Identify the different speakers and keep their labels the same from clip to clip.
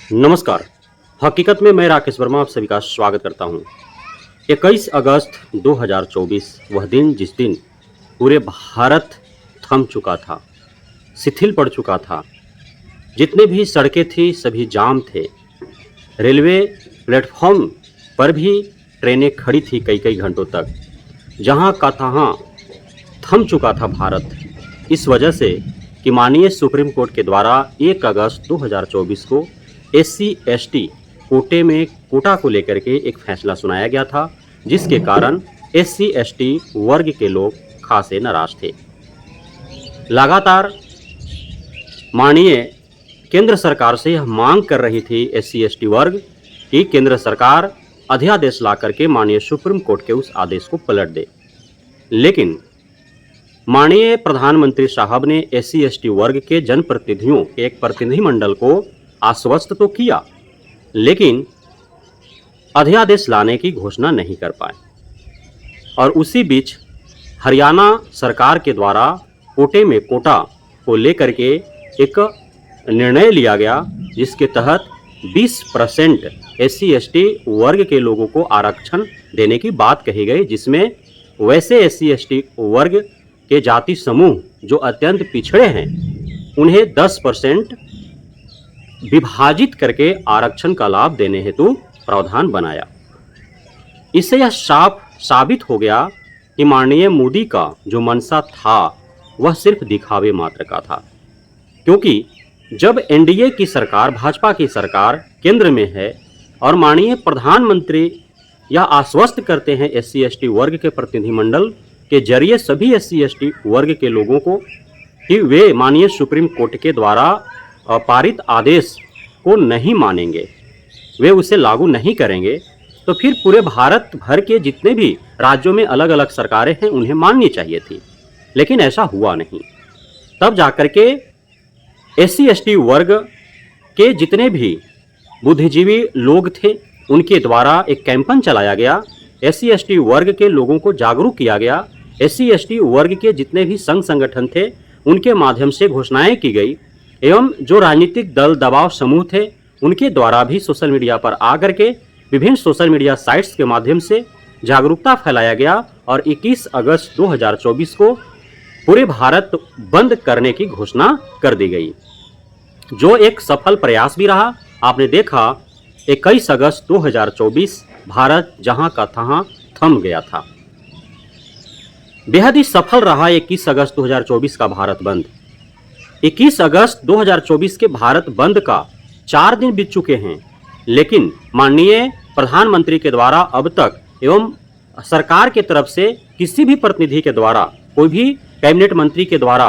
Speaker 1: नमस्कार। हकीकत में मैं राकेश वर्मा आप सभी का स्वागत करता हूं। 21 अगस्त 2024 वह दिन जिस दिन पूरे भारत थम चुका था, शिथिल पड़ चुका था। जितने भी सड़कें थी सभी जाम थे। रेलवे प्लेटफॉर्म पर भी ट्रेनें खड़ी थी कई कई घंटों तक। जहां का तहां थम चुका था भारत, इस वजह से कि माननीय सुप्रीम कोर्ट के द्वारा 1 अगस्त 2024 को SC/ST कोटा को लेकर के एक फैसला सुनाया गया था, जिसके कारण SC/ST वर्ग के लोग खासे नाराज थे। लगातार माननीय केंद्र सरकार से यह मांग कर रही थी SC/ST वर्ग कि केंद्र सरकार अध्यादेश ला करके माननीय सुप्रीम कोर्ट के उस आदेश को पलट दे। लेकिन माननीय प्रधानमंत्री साहब ने SC/ST वर्ग के जनप्रतिनिधियों के एक प्रतिनिधिमंडल को आश्वस्त तो किया, लेकिन अध्यादेश लाने की घोषणा नहीं कर पाए। और उसी बीच हरियाणा सरकार के द्वारा कोटा को लेकर के एक निर्णय लिया गया, जिसके तहत 20% SC/ST वर्ग के लोगों को आरक्षण देने की बात कही गई, जिसमें वैसे SC/ST वर्ग के जाति समूह जो अत्यंत पिछड़े हैं उन्हें 10% विभाजित करके आरक्षण का लाभ देने हेतु प्रावधान बनाया। इससे यह साफ साबित हो गया कि माननीय मोदी का जो मंशा था वह सिर्फ दिखावे मात्र का था, क्योंकि जब NDA की सरकार, भाजपा की सरकार केंद्र में है और माननीय प्रधानमंत्री यह आश्वस्त करते हैं SC/ST वर्ग के प्रतिनिधिमंडल के जरिए सभी SC/ST वर्ग के लोगों को कि वे माननीय सुप्रीम कोर्ट के द्वारा पारित आदेश को नहीं मानेंगे, वे उसे लागू नहीं करेंगे, तो फिर पूरे भारत भर के जितने भी राज्यों में अलग अलग सरकारें हैं उन्हें माननी चाहिए थी। लेकिन ऐसा हुआ नहीं। तब जाकर के SC/ST वर्ग के जितने भी बुद्धिजीवी लोग थे उनके द्वारा एक कैंपेन चलाया गया। SC/ST वर्ग के लोगों को जागरूक किया गया। SC/ST वर्ग के जितने भी संघ संगठन थे उनके माध्यम से घोषणाएं की गई, एवं जो राजनीतिक दल दबाव समूह थे उनके द्वारा भी सोशल मीडिया पर आकर के विभिन्न सोशल मीडिया साइट्स के माध्यम से जागरूकता फैलाया गया और 21 अगस्त 2024 को पूरे भारत बंद करने की घोषणा कर दी गई, जो एक सफल प्रयास भी रहा। आपने देखा 21 अगस्त 2024 भारत जहां का तहां थम गया था। बेहद ही सफल रहा 21 अगस्त 2024 का भारत बंद। 21 अगस्त 2024 के भारत बंद का 4 दिन बीत चुके हैं, लेकिन माननीय प्रधानमंत्री के द्वारा अब तक एवं सरकार के तरफ से किसी भी प्रतिनिधि के द्वारा, कोई भी कैबिनेट मंत्री के द्वारा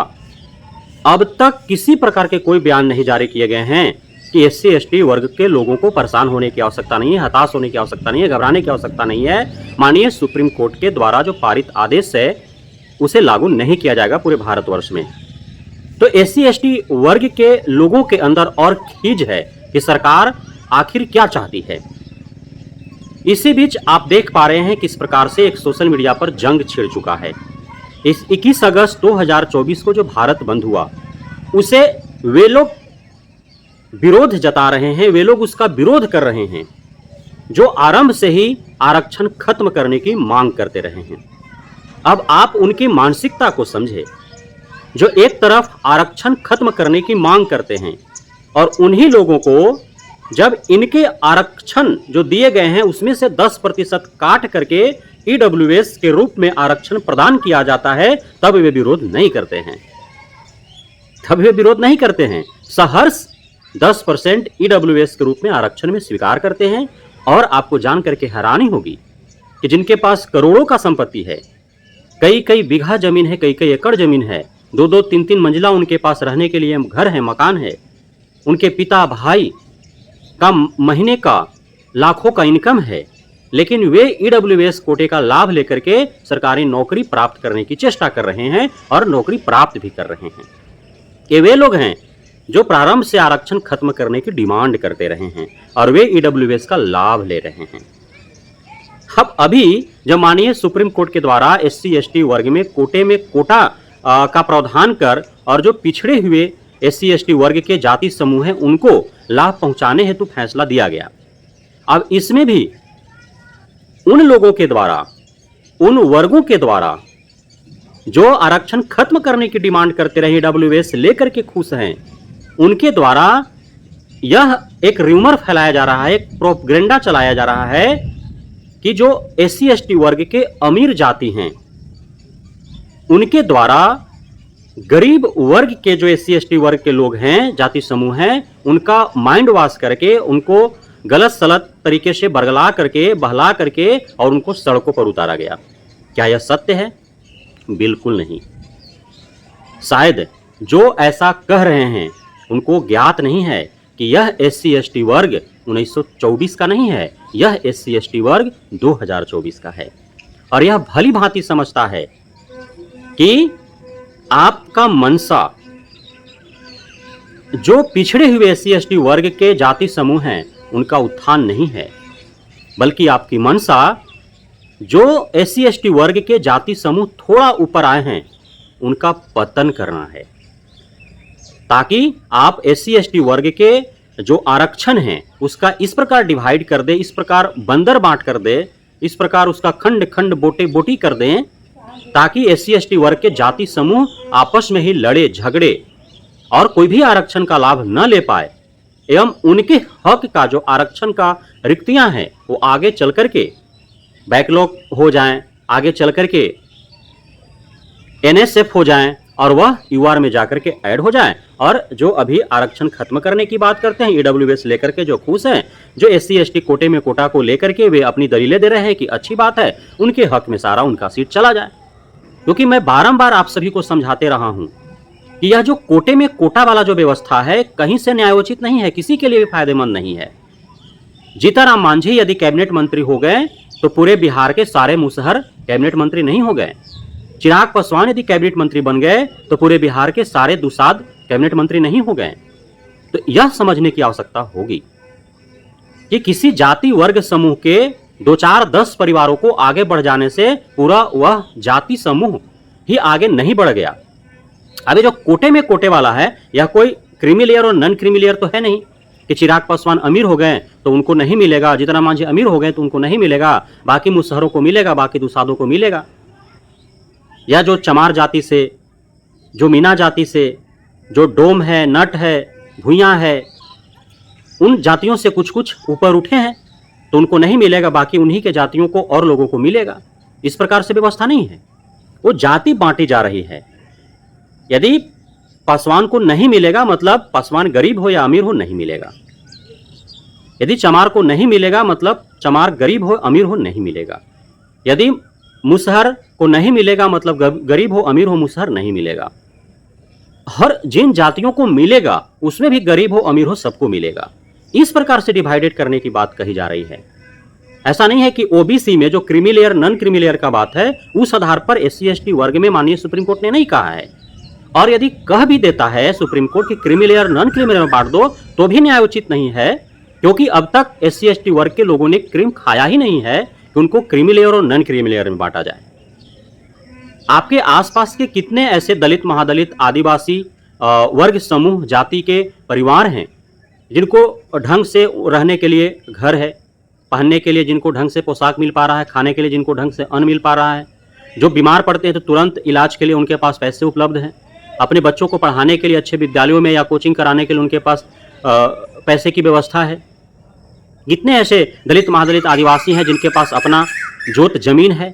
Speaker 1: अब तक किसी प्रकार के कोई बयान नहीं जारी किए गए हैं कि SC/ST वर्ग के लोगों को परेशान होने की आवश्यकता नहीं है, हताश होने की आवश्यकता नहीं है, घबराने की आवश्यकता नहीं है। माननीय सुप्रीम कोर्ट के द्वारा जो पारित आदेश है उसे लागू नहीं किया जाएगा पूरे भारतवर्ष में। तो SC/ST वर्ग के लोगों के अंदर और खीज है कि सरकार आखिर क्या चाहती है। इसी बीच आप देख पा रहे हैं किस प्रकार से एक सोशल मीडिया पर जंग छिड़ चुका है। इस 21 अगस्त 2024 को जो भारत बंद हुआ उसे वे लोग विरोध जता रहे हैं, वे लोग उसका विरोध कर रहे हैं जो आरंभ से ही आरक्षण खत्म करने की मांग करते रहे हैं। अब आप उनकी मानसिकता को समझे, जो एक तरफ आरक्षण खत्म करने की मांग करते हैं और उन्हीं लोगों को जब इनके आरक्षण जो दिए गए हैं उसमें से 10% काट करके EWS के रूप में आरक्षण प्रदान किया जाता है, तब वे विरोध नहीं करते हैं। सहर्ष 10% EWS के रूप में आरक्षण में स्वीकार करते हैं। और आपको जान करके हैरानी होगी कि जिनके पास करोड़ों का संपत्ति है, कई कई बीघा जमीन है, कई कई एकड़ जमीन है, 2-2, 3-3 मंजिला उनके पास रहने के लिए घर है, मकान है, उनके पिता भाई का महीने का लाखों का इनकम है, लेकिन वे EWS कोटे का लाभ लेकर के सरकारी नौकरी प्राप्त करने की चेष्टा कर रहे हैं और नौकरी प्राप्त भी कर रहे हैं। ये वे लोग हैं जो प्रारंभ से आरक्षण खत्म करने की डिमांड करते रहे हैं और वे EWS का लाभ ले रहे हैं। अब अभी जब माननीय सुप्रीम कोर्ट के द्वारा SC/ST वर्ग में कोटा का प्रावधान कर और जो पिछड़े हुए SC/ST वर्ग के जाति समूह हैं उनको लाभ पहुंचाने हेतु फैसला दिया गया। अब इसमें भी उन लोगों के द्वारा, उन वर्गों के द्वारा जो आरक्षण खत्म करने की डिमांड करते रहे, ईडब्ल्यूएस लेकर के खुश हैं, उनके द्वारा यह एक रूमर फैलाया जा रहा है, एक प्रोपगेंडा चलाया जा रहा है कि जो एससी एसटी वर्ग के अमीर जाति हैं, उनके द्वारा गरीब वर्ग के जो एससी एसटी वर्ग के लोग हैं, जाति समूह हैं, उनका माइंड वॉश करके, उनको गलत सलत तरीके से बरगला करके, बहला करके और उनको सड़कों पर उतारा गया। क्या यह सत्य है? बिल्कुल नहीं। शायद जो ऐसा कह रहे हैं उनको ज्ञात नहीं है कि यह एससी एसटी वर्ग 1924 का नहीं है, यह एससी एसटी वर्ग 2024 का है। और यह भली भांति समझता है कि आपका मनसा जो पिछड़े हुए एससी एसटी वर्ग के जाति समूह हैं उनका उत्थान नहीं है, बल्कि आपकी मनसा जो एससी एसटी वर्ग के जाति समूह थोड़ा ऊपर आए हैं उनका पतन करना है, ताकि आप एससी एसटी वर्ग के जो आरक्षण है उसका इस प्रकार डिवाइड कर दे, इस प्रकार बंदर बांट कर दे, इस प्रकार उसका खंड खंड बोटे बोटी कर दें, ताकि एससी एसटी वर्ग के जाति समूह आपस में ही लड़े झगड़े और कोई भी आरक्षण का लाभ न ले पाए, एवं उनके हक का जो आरक्षण का रिक्तियां हैं वो आगे चल करके बैकलॉग हो जाएं, आगे चल करके एनएसएफ हो जाएं और वह यूआर में जाकर के ऐड हो जाएं। और जो अभी आरक्षण खत्म करने की बात करते हैं, ईडब्ल्यूएस लेकर के जो खुश हैं, जो एससी एसटी कोटे में कोटा को लेकर के वे अपनी दलीलें दे रहे हैं कि अच्छी बात है, उनके हक में सारा उनका सीट चला जाए। क्योंकि मैं बारंबार आप सभी को समझाते रहा हूं कि यह जो कोटे में कोटा वाला जो व्यवस्था है कहीं से न्यायोचित नहीं है, किसी के लिए भी फायदेमंद नहीं है। जीतनराम मांझी यदि कैबिनेट मंत्री हो गए तो पूरे बिहार के सारे मुसहर कैबिनेट मंत्री नहीं हो गए। चिराग पासवान यदि कैबिनेट मंत्री बन गए तो पूरे बिहार के सारे दुसाद कैबिनेट मंत्री नहीं हो गए। तो यह समझने की आवश्यकता होगी कि किसी जाति वर्ग समूह के 2, 4, 10 परिवारों को आगे बढ़ जाने से पूरा वह जाति समूह ही आगे नहीं बढ़ गया। अभी जो कोटे में कोटे वाला है, यह कोई क्रीमी लेयर और नॉन क्रीमी लेयर तो है नहीं कि चिराग पासवान अमीर हो गए तो उनको नहीं मिलेगा, जीतनराम मांझी अमीर हो गए तो उनको नहीं मिलेगा, बाकी मुसहरों को मिलेगा, बाकी दुसादों को मिलेगा। या जो चमार जाति से, जो मीना जाति से, जो डोम है, नट है, भुइयां है, उन जातियों से कुछ कुछ ऊपर उठे हैं तो उनको नहीं मिलेगा, बाकी उन्हीं के जातियों को और लोगों को मिलेगा। इस प्रकार से व्यवस्था नहीं है, वो जाति बांटी जा रही है। यदि पासवान को नहीं मिलेगा मतलब पासवान गरीब हो या अमीर हो नहीं मिलेगा। यदि चमार को नहीं मिलेगा मतलब चमार गरीब हो अमीर हो नहीं मिलेगा। यदि मुसहर को नहीं मिलेगा मतलब गरीब हो अमीर हो मुसहर नहीं मिलेगा। हर जिन जातियों को मिलेगा उसमें भी गरीब हो अमीर हो सबको मिलेगा। इस प्रकार से डिवाइडेड करने की बात कही जा रही है। ऐसा नहीं है कि ओबीसी में जो creamy layer non creamy layer का बात है उस आधार पर एससी एसटी वर्ग में माननीय सुप्रीम कोर्ट ने नहीं कहा है। और यदि कह भी देता है सुप्रीम कोर्ट कि creamy layer non creamy layer में बांट दो तो भी न्यायोचित नहीं है, क्योंकि अब तक एससी एसटी वर्ग के लोगों ने क्रीम खाया ही नहीं है कि उनको क्रीमी लेयर और नॉन क्रीमी लेयर में बांटा जाए। आपके आसपास के कितने ऐसे दलित, महादलित, आदिवासी वर्ग समूह जाति के परिवार हैं जिनको ढंग से रहने के लिए घर है, पहनने के लिए जिनको ढंग से पोशाक मिल पा रहा है, खाने के लिए जिनको ढंग से अन्न मिल पा रहा है, जो बीमार पड़ते हैं तो तुरंत इलाज के लिए उनके पास पैसे उपलब्ध हैं, अपने बच्चों को पढ़ाने के लिए अच्छे विद्यालयों में या कोचिंग कराने के लिए उनके पास पैसे की व्यवस्था है। कितने ऐसे दलित, महादलित, आदिवासी हैं जिनके पास अपना जोत जमीन है,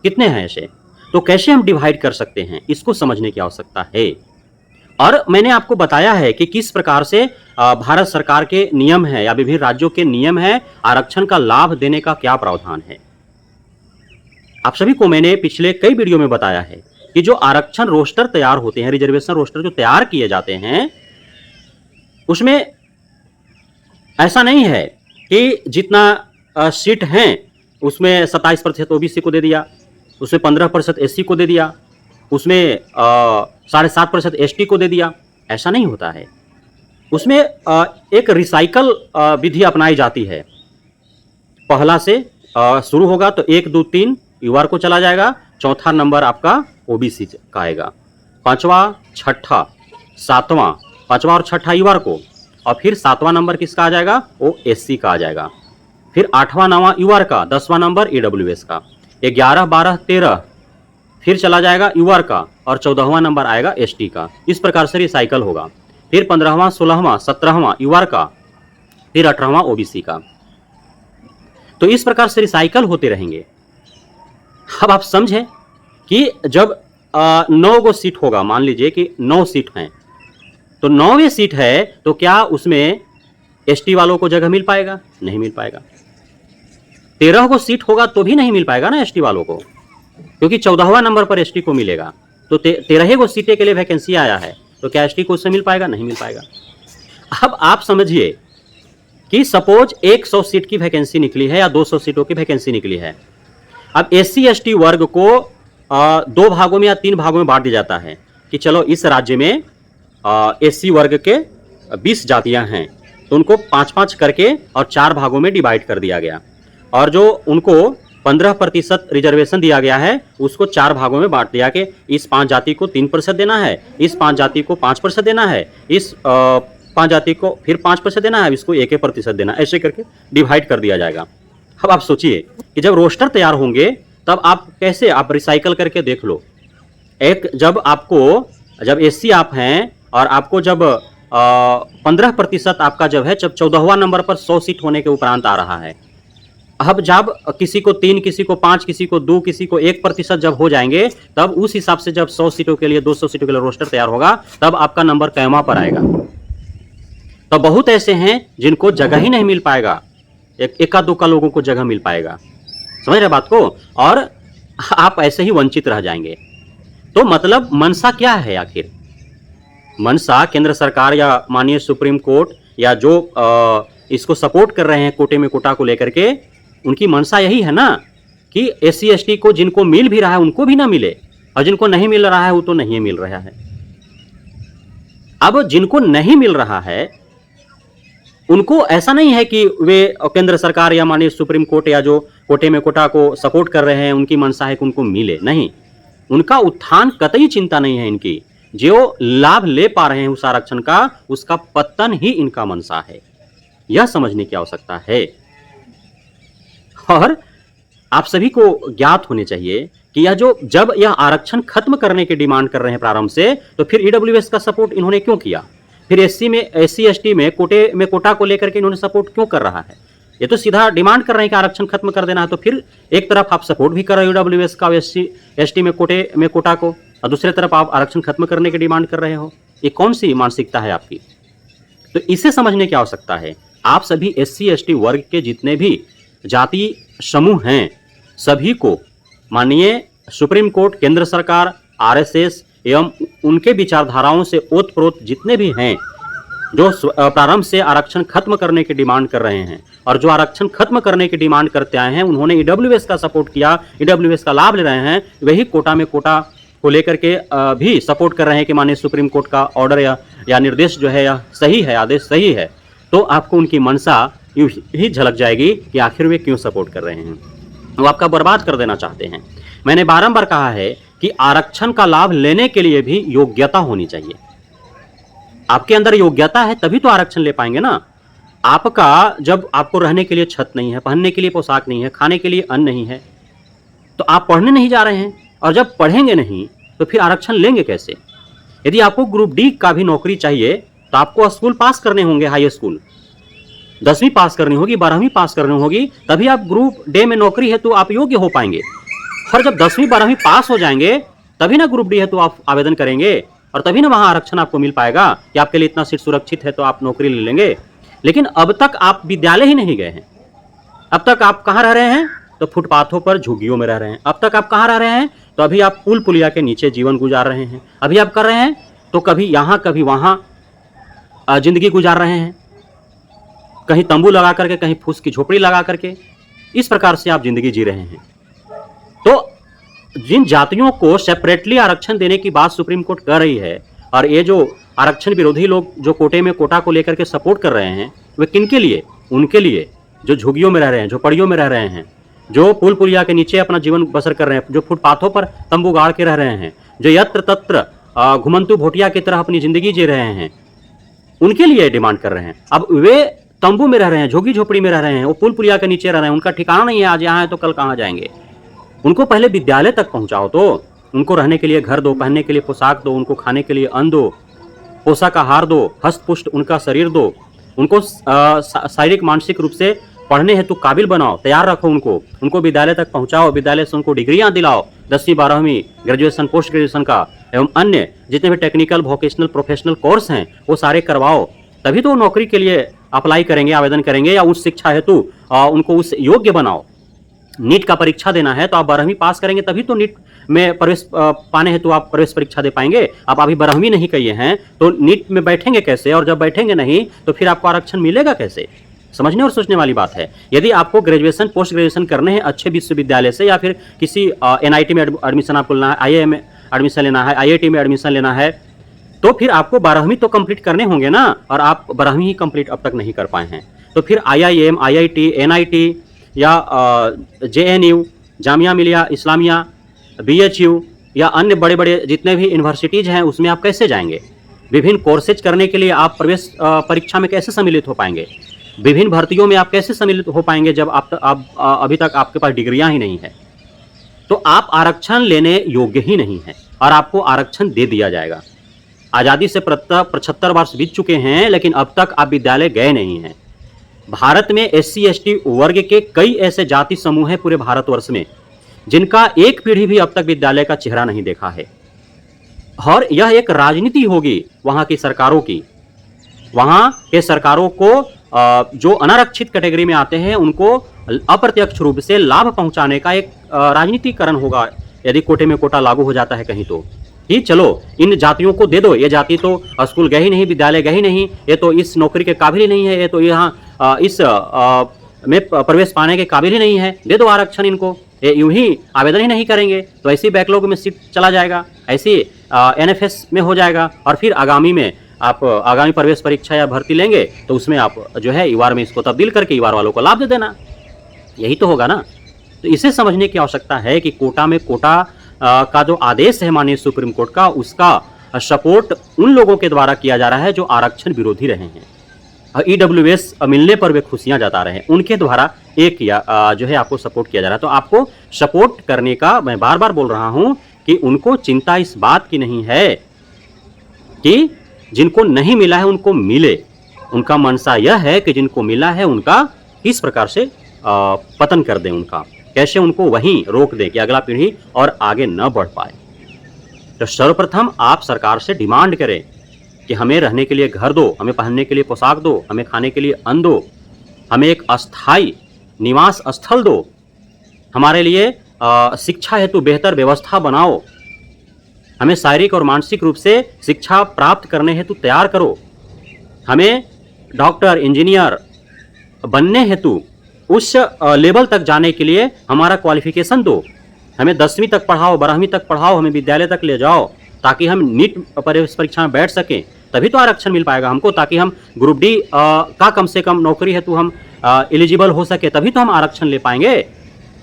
Speaker 1: कितने हैं ऐसे? तो कैसे हम डिवाइड कर सकते हैं, इसको समझने की आवश्यकता है। और मैंने आपको बताया है कि किस प्रकार से भारत सरकार के नियम है या विभिन्न राज्यों के नियम है, आरक्षण का लाभ देने का क्या प्रावधान है। आप सभी को मैंने पिछले कई वीडियो में बताया है कि जो आरक्षण रोस्टर तैयार होते हैं, रिजर्वेशन रोस्टर जो तैयार किए जाते हैं, उसमें ऐसा नहीं है कि जितना सीट हैं उसमें 27% ओबीसी को दे दिया, उसमें 15% एससी को दे दिया, उसमें 7.5% एसटी को दे दिया। ऐसा नहीं होता है। उसमें एक रिसाइकल विधि अपनाई जाती है। पहला से शुरू होगा तो 1, 2, 3 यूआर को चला जाएगा, चौथा नंबर आपका ओबीसी का आएगा, 5वां, 6ठा, 7वां, 5वां और 6ठा यूआर को, और फिर 7वां नंबर किसका आ जाएगा, वो एससी का आ जाएगा। फिर 8वां 9वां यूआर का, 10वां नंबर ईडब्ल्यूएस का, 11 12 13 फिर चला जाएगा यूआर का और 14वां नंबर आएगा एसटी का। इस प्रकार से रिसाइकल होगा। फिर 15वां 16वां 17वां यूआर का, फिर 18वां ओबीसी का। तो इस प्रकार से रिसाइकल होते रहेंगे। अब आप समझे कि जब 9 गो सीट होगा, मान लीजिए कि 9 सीट हैं, तो 9वीं सीट है तो क्या उसमें एसटी वालों को जगह मिल पाएगा? नहीं मिल पाएगा। 13 को सीट होगा तो भी नहीं मिल पाएगा ना एसटी वालों को, क्योंकि 14वां नंबर पर एसटी को मिलेगा। तो 13 को सीटें के लिए वैकेंसी आया है, तो क्या एसटी को उससे मिल पाएगा? नहीं मिल पाएगा। अब आप समझिए कि सपोज 100 सीट की वैकेंसी निकली है या 200 सीटों की वैकेंसी निकली है। अब एससी एसटी वर्ग को 2 भागों में या 3 भागों में बांट दिया जाता है कि चलो इस राज्य में एससी वर्ग के 20 जातियां हैं, तो उनको 5-5 करके और 4 भागों में डिवाइड कर दिया गया, और जो उनको 15% रिजर्वेशन दिया गया है उसको 4 भागों में बांट दिया कि इस 5 जाति को 3% देना है, इस 5 जाति को 5% देना है, इस 5 जाति को फिर 5% देना है, इसको 1% देना, ऐसे करके डिवाइड कर दिया जाएगा। अब आप सोचिए कि जब रोस्टर तैयार होंगे तब आप कैसे, आप रिसाइकल करके देख लो। एक जब एससी आप हैं और आपको जब 15% आपका जब है, जब 14वां नंबर पर 100 सीट होने के उपरांत आ रहा है। अब जब किसी को 3, किसी को 5, किसी को 2, किसी को 1% जब हो जाएंगे, तब उस हिसाब से जब 100 सीटों के लिए 200 सीटों के लिए रोस्टर तैयार होगा, तब आपका नंबर कैमा पर आएगा। तो बहुत ऐसे हैं जिनको जगह ही नहीं मिल पाएगा, एका दुक्का लोगों को जगह मिल पाएगा। समझ रहे बात को? और आप ऐसे ही वंचित रह जाएंगे। तो मतलब मनसा क्या है आखिर? मनसा केंद्र सरकार या माननीय सुप्रीम कोर्ट या जो इसको सपोर्ट कर रहे हैं कोटे में कोटा को लेकर के, उनकी मनसा यही है ना कि एससी एसटी को जिनको मिल भी रहा है उनको भी ना मिले, और जिनको नहीं मिल रहा है वो तो नहीं मिल रहा है। अब जिनको नहीं मिल रहा है उनको ऐसा नहीं है कि वे केंद्र सरकार या माननीय सुप्रीम कोर्ट या जो कोटे में कोटा को सपोर्ट कर रहे हैं उनकी मनसा है कि उनको मिले, नहीं, उनका उत्थान कतई चिंता नहीं है इनकी। जो लाभ ले पा रहे हैं उस आरक्षण का, उसका पतन ही इनका मनसा है। यह समझने की आवश्यकता है। और आप सभी को ज्ञात होने चाहिए कि जब यह आरक्षण खत्म करने की डिमांड कर रहे हैं प्रारंभ से, तो फिर ईडब्ल्यूएस का सपोर्ट इन्होंने क्यों किया? फिर एससी एसटी में कोटा को लेकर के इन्होंने सपोर्ट क्यों कर रहा है? ये तो सीधा डिमांड कर रहे हैं कि आरक्षण खत्म कर देना है, तो फिर एक तरफ आप सपोर्ट भी कर रहे हो ईडब्ल्यूएस का, एससी एसटी में कोटा को, और दूसरी तरफ आप आरक्षण खत्म करने की डिमांड कर रहे हो। ये कौन सी मानसिकता है आपकी? तो इसे समझने की आवश्यकता है। आप सभी एससी एसटी वर्ग के जितने भी जाति समूह हैं, सभी को माननीय सुप्रीम कोर्ट, केंद्र सरकार, आरएसएस एवं उनके विचारधाराओं से ओतप्रोत जितने भी हैं जो प्रारंभ से आरक्षण खत्म करने की डिमांड कर रहे हैं, और जो आरक्षण खत्म करने की डिमांड करते आए हैं, उन्होंने ईडब्ल्यूएस का सपोर्ट किया, ईडब्ल्यूएस का लाभ ले रहे हैं, वही कोटा में कोटा को लेकर के भी सपोर्ट कर रहे हैं कि माननीय सुप्रीम कोर्ट का ऑर्डर या निर्देश जो है या सही है, आदेश सही है। तो आपको उनकी मनसा ही झलक जाएगी कि आखिर वे क्यों सपोर्ट कर रहे हैं। वो आपका बर्बाद कर देना चाहते हैं। मैंने बारंबार कहा है कि आरक्षण का लाभ लेने के लिए भी योग्यता होनी चाहिए। आपके अंदर योग्यता है तभी तो आरक्षण ले पाएंगे ना। जब आपको रहने के लिए छत नहीं है, पहनने के लिए पोशाक नहीं है, खाने के लिए अन्न नहीं है, तो आप पढ़ने नहीं जा रहे हैं, और जब पढ़ेंगे नहीं तो फिर आरक्षण लेंगे कैसे? यदि आपको ग्रुप डी का भी नौकरी चाहिए तो आपको स्कूल पास करने होंगे, हाई स्कूल 10वीं पास करनी होगी, 12वीं पास करनी होगी, तभी आप ग्रुप डे में नौकरी है तो आप योग्य हो पाएंगे। और जब 10वीं 12वीं पास हो जाएंगे तभी ना ग्रुप डी है तो आप आवेदन करेंगे, और तभी ना वहां आरक्षण आपको मिल पाएगा कि आपके लिए इतना सीट सुरक्षित है तो आप नौकरी ले लेंगे। लेकिन अब तक आप विद्यालय ही नहीं गए हैं। अब तक आप कहाँ रह रहे हैं? तो फुटपाथों पर, झुग्गियों में रह रहे हैं। अब तक आप कहाँ रह रहे हैं? तो अभी आप पुल पुलिया के नीचे जीवन गुजार रहे हैं। अभी आप कर रहे हैं तो कभी यहाँ कभी वहाँ जिंदगी गुजार रहे हैं, कहीं तंबू लगा करके, कहीं फूस की झोपड़ी लगा करके, इस प्रकार से आप जिंदगी जी रहे हैं। तो जिन जातियों को सेपरेटली आरक्षण देने की बात सुप्रीम कोर्ट कर रही है, और ये जो आरक्षण विरोधी लोग जो कोटे में कोटा को लेकर के सपोर्ट कर रहे हैं, वे किनके लिए? उनके लिए जो झुग्गियों में रह रहे हैं, झोपड़ियों में रह रहे हैं, जो पुल पुलिया के नीचे अपना जीवन बसर कर रहे हैं, जो फुटपाथों पर तंबू गाड़ के रह रहे हैं, जो यत्र तत्र घुमंतु भोटिया की तरह अपनी जिंदगी जी रहे हैं, उनके लिए डिमांड कर रहे हैं। अब वे तंबू में रह रहे हैं, झोगी झोपड़ी में रह रहे हैं, वो पुल पुलिया के नीचे रह रहे हैं, उनका ठिकाना नहीं है, आज यहाँ है तो कल कहाँ जाएंगे। उनको पहले विद्यालय तक पहुंचाओ, तो उनको रहने के लिए घर दो, पहनने के लिए पोशाक दो, उनको खाने के लिए अन्न दो, पोषक आहार दो, हस्तपुष्ट उनका शरीर दो, उनको शारीरिक मानसिक रूप से पढ़ने हेतु काबिल बनाओ, तैयार रखो उनको विद्यालय तक पहुंचाओ, विद्यालय से उनको डिग्रियां दिलाओ, 10वीं 12वीं ग्रेजुएशन पोस्ट ग्रेजुएशन का एवं अन्य जितने भी टेक्निकल वोकेशनल प्रोफेशनल कोर्स हैं वो सारे करवाओ। तभी तो नौकरी के लिए अप्लाई करेंगे, आवेदन करेंगे, या उस शिक्षा हेतु उनको उस योग्य बनाओ। नीट का परीक्षा देना है तो आप 12वीं पास करेंगे तभी तो नीट में प्रवेश पाने हेतु आप प्रवेश परीक्षा दे पाएंगे। आप अभी 12वीं नहीं किए हैं तो नीट में बैठेंगे कैसे, और जब बैठेंगे नहीं तो फिर आपको आरक्षण मिलेगा कैसे। समझने और सोचने वाली बात है। यदि आपको ग्रेजुएशन पोस्ट ग्रेजुएशन करने हैं अच्छे विश्वविद्यालय से, या फिर किसी NIT में एडमिशन आपको लेना है, IIM में एडमिशन लेना है, IIT में एडमिशन लेना है, तो फिर आपको 12वीं तो कंप्लीट करने होंगे ना, और आप 12वीं ही कंप्लीट अब तक नहीं कर पाए हैं। तो फिर IIM, IIT, NIT या JNU, जामिया मिलिया इस्लामिया, BHU या अन्य बड़े बड़े जितने भी यूनिवर्सिटीज़ हैं उसमें आप कैसे जाएंगे। विभिन्न कोर्सेज करने के लिए आप प्रवेश परीक्षा में कैसे सम्मिलित हो पाएंगे। विभिन्न भर्तियों में आप कैसे सम्मिलित हो पाएंगे जब आप अभी तक आपके पास डिग्रियां ही नहीं है। तो आप आरक्षण लेने योग्य ही नहीं है और आपको आरक्षण दे दिया जाएगा। आज़ादी से 75 वर्ष बीत चुके हैं लेकिन अब तक आप विद्यालय गए नहीं हैं। भारत में SC ST वर्ग के कई ऐसे जाति समूह हैं पूरे भारतवर्ष में जिनका एक पीढ़ी भी अब तक विद्यालय का चेहरा नहीं देखा है। और यह एक राजनीति होगी वहां की सरकारों की। वहां के सरकारों को जो अनारक्षित कैटेगरी में आते हैं उनको अप्रत्यक्ष रूप से लाभ पहुंचाने का एक राजनीतिकरण होगा यदि कोटे में कोटा लागू हो जाता है कहीं तो। कि चलो इन जातियों को दे दो, ये जाति तो स्कूल गए ही नहीं, विद्यालय गए ही नहीं, ये तो इस नौकरी के काबिल ही नहीं है, ये तो यहाँ इस में प्रवेश पाने के काबिल ही नहीं है, दे दो आरक्षण इनको। ये यूं ही आवेदन ही नहीं करेंगे तो ऐसी बैकलॉग में सीट चला जाएगा, ऐसी NFS में हो जाएगा और फिर आगामी में आप आगामी प्रवेश परीक्षा या भर्ती लेंगे तो उसमें आप जो है युवार में इसको तब्दील करके युवार वालों को लाभ दे देना। यही तो होगा ना। तो इसे समझने की आवश्यकता है कि कोटा में कोटा का जो आदेश है माननीय सुप्रीम कोर्ट का, उसका सपोर्ट उन लोगों के द्वारा किया जा रहा है जो आरक्षण विरोधी रहे हैं। EWS मिलने पर वे खुशियां जता रहे हैं, उनके द्वारा एक जो है आपको सपोर्ट किया जा रहा है। तो आपको सपोर्ट करने का मैं बार बार बोल रहा हूं कि उनको चिंता इस बात की नहीं है कि जिनको नहीं मिला है उनको मिले। उनका मनसा यह है कि जिनको मिला है उनका किस प्रकार से पतन कर दें, उनका कैसे उनको वहीं रोक दें कि अगला पीढ़ी और आगे न बढ़ पाए। तो सर्वप्रथम आप सरकार से डिमांड करें कि हमें रहने के लिए घर दो, हमें पहनने के लिए पोशाक दो, हमें खाने के लिए अन्न दो, हमें एक अस्थायी निवास स्थल दो, हमारे लिए शिक्षा हेतु बेहतर व्यवस्था बनाओ, हमें शारीरिक और मानसिक रूप से शिक्षा प्राप्त करने हेतु तैयार करो, हमें डॉक्टर इंजीनियर बनने हेतु उस लेवल तक जाने के लिए हमारा क्वालिफिकेशन दो, हमें 10वीं तक पढ़ाओ, 12वीं तक पढ़ाओ, हमें विद्यालय तक ले जाओ ताकि हम नीट प्रवेश परीक्षा में बैठ सकें। तभी तो आरक्षण मिल पाएगा हमको, ताकि हम ग्रुप D का कम से कम नौकरी हेतु हम एलिजिबल हो सके, तभी तो हम आरक्षण ले पाएंगे।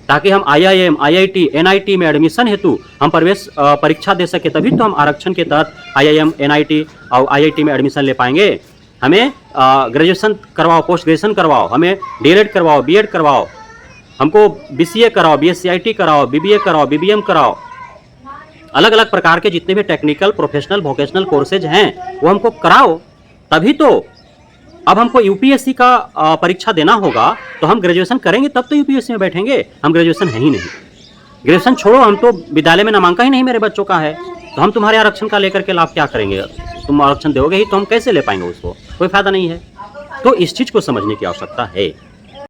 Speaker 1: ताकि हम IIM, IIT, NIT में एडमिशन हेतु हम प्रवेश परीक्षा दे सके, तभी तो हम आरक्षण के तहत IIM, NIT और IIT में एडमिशन ले पाएंगे। हमें ग्रेजुएशन करवाओ, पोस्ट ग्रेजुएशन करवाओ, हमें DLED करवाओ, B.Ed करवाओ, हमको BCA कराओ, BSc IT कराओ, BBA कराओ, BBM कराओ, अलग अलग प्रकार के जितने भी टेक्निकल प्रोफेशनल वोकेशनल कोर्सेज हैं वो हमको कराओ। तभी तो अब हमको UPSC का परीक्षा देना होगा तो हम ग्रेजुएशन करेंगे तब तो UPSC में बैठेंगे। हम ग्रेजुएशन है ही नहीं, ग्रेजुएशन छोड़ो, हम तो विद्यालय में नामांकन ही नहीं मेरे बच्चों का है, तो हम तुम्हारे आरक्षण का लेकर के लाभ क्या करेंगे। तुम आरक्षण दोगे ही तो हम कैसे ले पाएंगे उसको, कोई फायदा नहीं है। तो इस चीज़ को समझने की आवश्यकता है।